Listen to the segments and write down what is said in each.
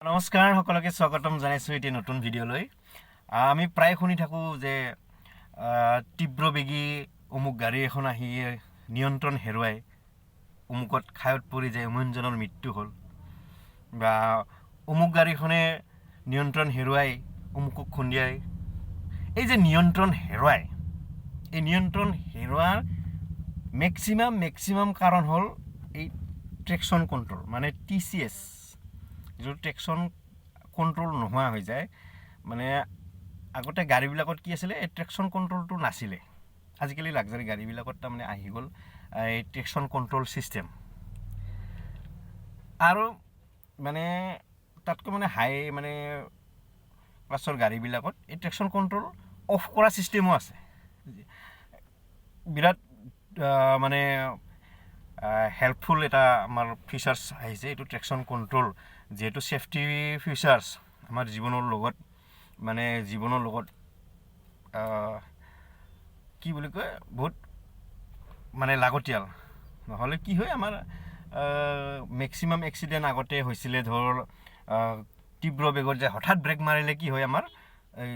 নমস্কাৰ সকলোকে স্বাগতম জনাইছোঁ এটি নতুন ভিডিঅ'লৈ। আমি প্ৰায় শুনি থাকোঁ যে তীব্ৰবেগী অমুক গাড়ী এখন আহি নিয়ন্ত্ৰণ হেৰুৱাই অমুকত খায়ত পৰি যায়, অমুকজনৰ মৃত্যু হ'ল, বা অমুক গাড়ীখনে নিয়ন্ত্ৰণ হেৰুৱাই অমুকক খুন্দিয়াই। এই যে নিয়ন্ত্ৰণ হেৰুৱাই, এই নিয়ন্ত্ৰণ হেৰুৱাৰ মেক্সিমাম কাৰণ হ'ল এই ট্ৰেকশ্যন কণ্ট্ৰল, মানে TCS। যিটো ট্ৰেকশ্যন কণ্ট্ৰল নোহোৱা হৈ যায়, মানে আগতে গাড়ীবিলাকত কি আছিলে, এই ট্ৰেকশ্যন কণ্ট্ৰলটো নাছিলে। আজিকালি লাক্সাৰী গাড়ীবিলাকত তাৰমানে আহি গ'ল এই ট্ৰেকশ্যন কণ্ট্ৰল ছিষ্টেম। আৰু মানে তাতকৈ মানে হাই মানে ক্লাছৰ গাড়ীবিলাকত এই ট্ৰেকশ্যন কণ্ট্ৰল অফ কৰা ছিষ্টেমো আছে। বিৰাট মানে হেল্পফুল এটা আমাৰ ফিচাৰ্ছ আহিছে এইটো ট্ৰেকশ্যন কণ্ট্ৰল, যিহেতু ছেফটি ফিচাৰ্ছ আমাৰ জীৱনৰ লগত কি বুলি কয়, বহুত মানে লাগতিয়াল। নহ'লে কি হয়, আমাৰ মেক্সিমাম এক্সিডেণ্ট আগতে হৈছিলে, ধৰ তীব্ৰ বেগত যায়, হঠাৎ ব্ৰেক মাৰিলে কি হয়, আমাৰ এই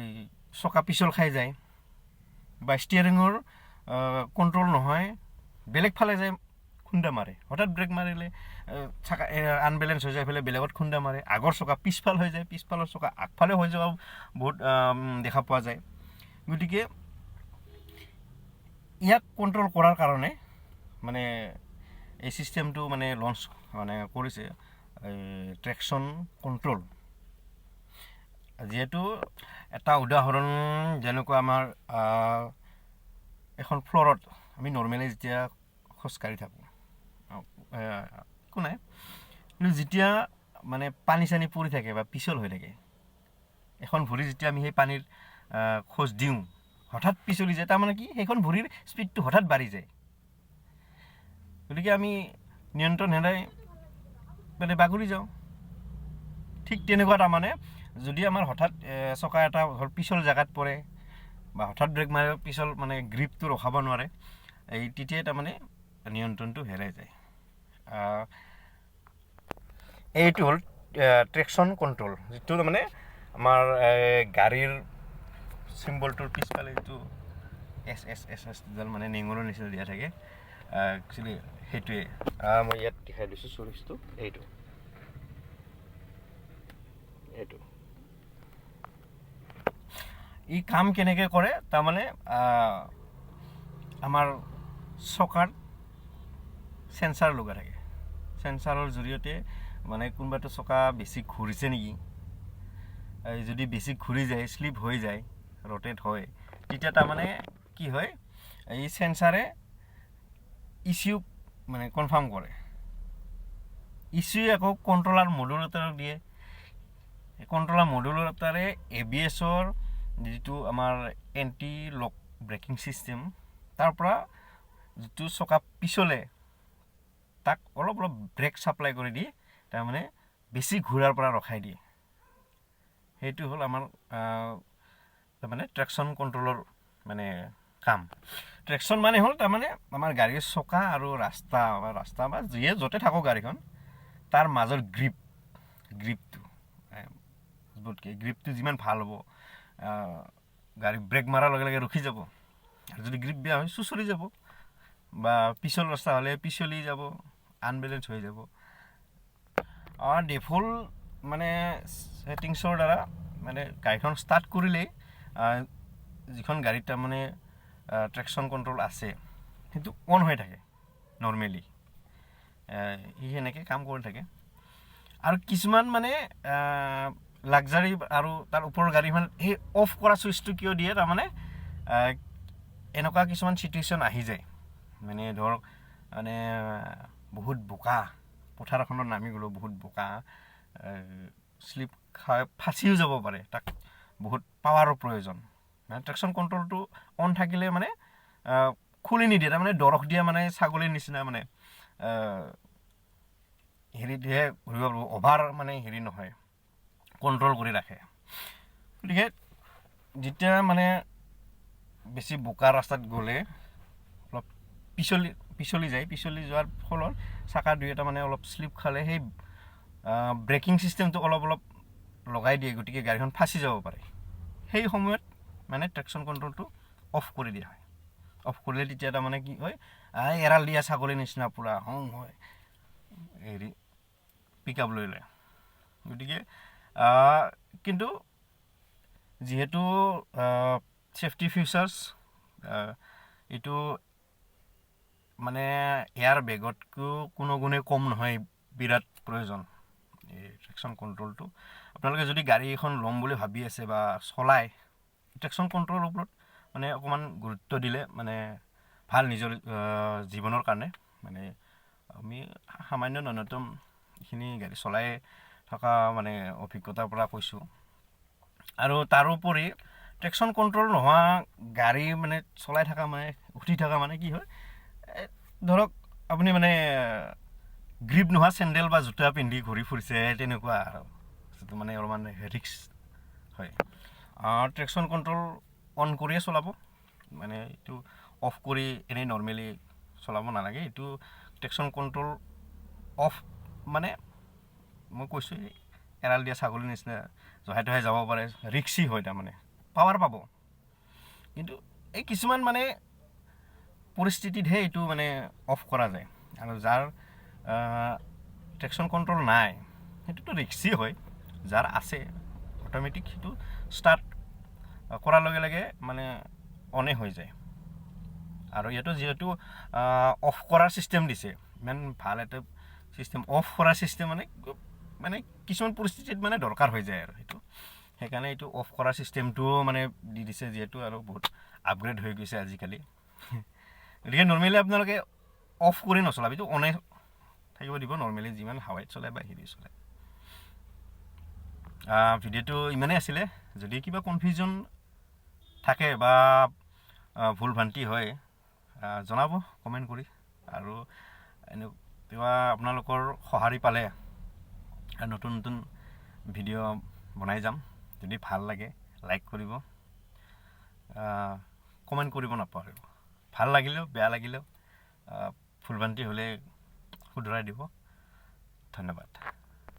চকা পিছল খাই যায়, বা ষ্টিয়াৰিঙৰ কণ্ট্ৰল নহয়, বেলেগ ফালে যায় খুন্দা মাৰে। হঠাৎ ব্ৰেক মাৰিলে চকা আনবেলেঞ্চ হৈ যায়, বেলেগত খুন্দা মাৰে, আগৰ চকা পিছফাল হৈ যায়, পিছফালৰ চকা আগফালে হৈ যোৱাও বহুত দেখা পোৱা যায়। গতিকে ইয়াক কণ্ট্ৰল কৰাৰ কাৰণে মানে এই ছিষ্টেমটো মানে লঞ্চ কৰিছে, এই ট্ৰেকশ্যন কণ্ট্ৰল। যিহেতু এটা উদাহৰণ, যেনেকুৱা আমাৰ এখন ফ্ল'ৰত আমি নৰ্মেলি যেতিয়া খোজকাঢ়ি থাকোঁ, একো নাই, কিন্তু যেতিয়া মানে পানী চানী পৰি থাকে বা পিছল হৈ থাকে, এখন ভৰি যেতিয়া আমি সেই পানীৰ খোজ দিওঁ, হঠাৎ পিছলি যায়, তাৰমানে কি, সেইখন ভৰিৰ স্পীডটো হঠাৎ বাঢ়ি যায়। গতিকে আমি নিয়ন্ত্ৰণ হেৰাই মানে বাগৰি যাওঁ। ঠিক তেনেকুৱা তাৰমানে যদি আমাৰ হঠাৎ চকা এটা ধৰ পিছল জেগাত পৰে, বা হঠাৎ ব্ৰেক মাৰে, পিছল মানে গ্ৰীপটো ৰখাব নোৱাৰে, তেতিয়াই তাৰমানে নিয়ন্ত্ৰণটো হেৰাই যায়। এইটো হ'ল ট্ৰেকশ্যন কণ্ট্ৰল, যিটো তাৰমানে আমাৰ গাড়ীৰ চিম্বলটোৰ পিছফালে যিটো এছ মানে নেঙৰৰ নিচিনা দিয়া থাকে, একচুৱেলি সেইটোৱে মই ইয়াত দেখাই দিছোঁ চুইচটো, এইটো ই কাম কেনেকৈ কৰে, তাৰমানে আমাৰ চকাত চেঞ্চাৰ লগা থাকে। চেঞ্চাৰৰ জৰিয়তে মানে কোনোবাটো চকা বেছি ঘূৰিছে নেকি, যদি বেছি ঘূৰি যায়, শ্লিপ হৈ যায়, ৰ'টেট হয়, তেতিয়া তাৰমানে কি হয়, এই চেঞ্চাৰে ইচিউ মানে কনফাৰ্ম কৰে। ইচিউৱে আকৌ কণ্ট্ৰলাৰ মডুলেটৰক দিয়ে। কণ্ট্ৰলাৰ মডুলেটৰে ABS-ৰ যিটো আমাৰ এণ্টি লক ব্ৰেকিং ছিষ্টেম, তাৰ পৰা যিটো চকা পিছলে তাক অলপ ব্ৰেক ছাপ্লাই কৰি দি তাৰমানে বেছি ঘূৰাৰ পৰা ৰখাই দিয়ে। সেইটো হ'ল আমাৰ তাৰমানে ট্ৰেকশ্যন কণ্ট্ৰলৰ মানে কাম। ট্ৰেকশ্যন মানে হ'ল তাৰমানে আমাৰ গাড়ীৰ চকা আৰু ৰাস্তা বা যিয়ে য'তে থাকক গাড়ীখন, তাৰ মাজৰ গ্ৰীপটো যিমান ভাল হ'ব, গাড়ী ব্ৰেক মাৰাৰ লগে লগে ৰখি যাব, আৰু যদি গ্ৰীপ বেয়া হয় চুচৰি যাব, বা পিছল ৰাস্তা হ'লে পিছলি যাব, আনবেলেঞ্চ হৈ যাব। ডিফল্ট মানে ছেটিংছৰ দ্বাৰা মানে গাড়ীখন ষ্টাৰ্ট কৰিলেই যিখন গাড়ীত তাৰমানে ট্ৰেকশ্যন কণ্ট্ৰল আছে সেইটো অন হৈ থাকে নৰ্মেলি, সি সেনেকৈ কাম কৰি থাকে। আৰু কিছুমান মানে লাক্সাৰী আৰু তাৰ ওপৰৰ গাড়ীখন সেই অফ কৰা চুইচটো কিয় দিয়ে, তাৰমানে এনেকুৱা কিছুমান চিটুৱেশ্যন আহি যায়, মানে ধৰক মানে বহুত বোকা, পথাৰ এখনত নামি গ'লোঁ, বহুত বোকা, শ্লিপ খাই ফাঁচিও যাব পাৰে, তাক বহুত পাৱাৰৰ প্ৰয়োজন। মানে ট্ৰেকশ্যন কণ্ট্ৰলটো অন থাকিলে মানে খুলি নিদিয়ে, তাৰমানে দৰখ দিয়া মানে ছাগলীৰ নিচিনা, মানে হেৰিহে ঘূৰিব পাৰিব, অভাৰ মানে হেৰি নহয়, কণ্ট্ৰল কৰি ৰাখে। গতিকে যেতিয়া মানে বেছি বোকা ৰাস্তাত গ'লে অলপ পিছলি যোৱাৰ ফলত চাকা দুই এটা মানে অলপ শ্লিপ খালে, সেই ব্ৰেকিং ছিষ্টেমটো অলপ লগাই দিয়ে গতিকে গাড়ীখন ফাঁচি যাব পাৰে সেই সময়ত মানে ট্ৰেকশ্যন কণ্ট্ৰলটো অফ কৰি দিয়া হয় অফ কৰিলে তেতিয়া তাৰমানে কি হয় এৰাল দিয়া ছাগলীৰ নিচিনা পূৰা হং হয় হেৰি পিক আপ লৈ লয় গতিকে কিন্তু যিহেতু ছেফটি ফিচাৰ্ছ এইটো মানে এয়াৰ বেগতকৈও কোনো গুণে কম নহয় বিৰাট প্ৰয়োজন এই ট্ৰেকশ্যন কণ্ট্ৰলটো আপোনালোকে যদি গাড়ী এখন ল'ম বুলি ভাবি আছে বা চলায় ট্ৰেকশ্যন কণ্ট্ৰলৰ ওপৰত মানে অকণমান গুৰুত্ব দিলে মানে ভাল নিজৰ জীৱনৰ কাৰণে মানে আমি সামান্য ন্যূনতম এইখিনি গাড়ী চলাই থকা মানে অভিজ্ঞতাৰ পৰা কৈছোঁ আৰু তাৰোপৰি ট্ৰেকশ্যন কণ্ট্ৰল নোহোৱা গাড়ী মানে চলাই থকা মানে উঠি থকা মানে কি হয় ধৰক আপুনি মানে গ্ৰিপ নোহোৱা চেণ্ডেল বা জোতা পিন্ধি ঘূৰি ফুৰিছে তেনেকুৱা আৰু যিটো মানে অলপমান ৰিস্ক হয় ট্ৰেকশ্যন কণ্ট্ৰল অন কৰিয়ে চলাব মানে এইটো অফ কৰি এনেই নৰ্মেলি চলাব নালাগে এইটো ট্ৰেকশ্যন কণ্ট্ৰল অফ মানে মই কৈছোঁ এৰাল দিয়া ছাগলীৰ নিচিনা জহাই তহাই যাব পাৰে ৰিক্সি হয় তাৰমানে পাৱাৰ পাব কিন্তু এই কিছুমান মানে পৰিস্থিতিতহে এইটো মানে অফ কৰা যায় আৰু যাৰ ট্ৰেকশ্যন কণ্ট্ৰল নাই সেইটোতো ৰিক্সি হয় যাৰ আছে অট'মেটিক সেইটো ষ্টাৰ্ট কৰাৰ লগে লগে মানে অনে হৈ যায় আৰু ইয়াতো যিহেতু অফ কৰাৰ ছিষ্টেম দিছে ইমান ভাল এটা ছিষ্টেম অফ কৰাৰ ছিষ্টেম মানে কিছুমান পৰিস্থিতিত মানে দৰকাৰ হৈ যায় আৰু সেইটো সেইকাৰণে এইটো অফ কৰাৰ ছিষ্টেমটোও মানে দি দিছে যিহেতু আৰু বহুত আপগ্ৰেড হৈ গৈছে আজিকালি গতিকে নৰ্মেলি আপোনালোকে অফ কৰি নচলাব এইটো অনে থাকিব দিব নৰ্মেলি যিমান হাৱাইত চলায় বা হেৰি চলায় ভিডিঅ'টো ইমানেই আছিলে যদি কিবা কনফিউজন থাকে বা ভুল ভ্ৰান্তি হয় জনাব কমেণ্ট কৰি আৰু এনেকুৱা আপোনালোকৰ সঁহাৰি পালে নতুন নতুন ভিডিঅ' বনাই যাম যদি ভাল লাগে লাইক কৰিব কমেণ্ট কৰিব নাপাহৰিব ভাল লাগিলেও বেয়া লাগিলেও ভুল ভ্ৰান্তি হ'লে শুধৰাই দিব ধন্যবাদ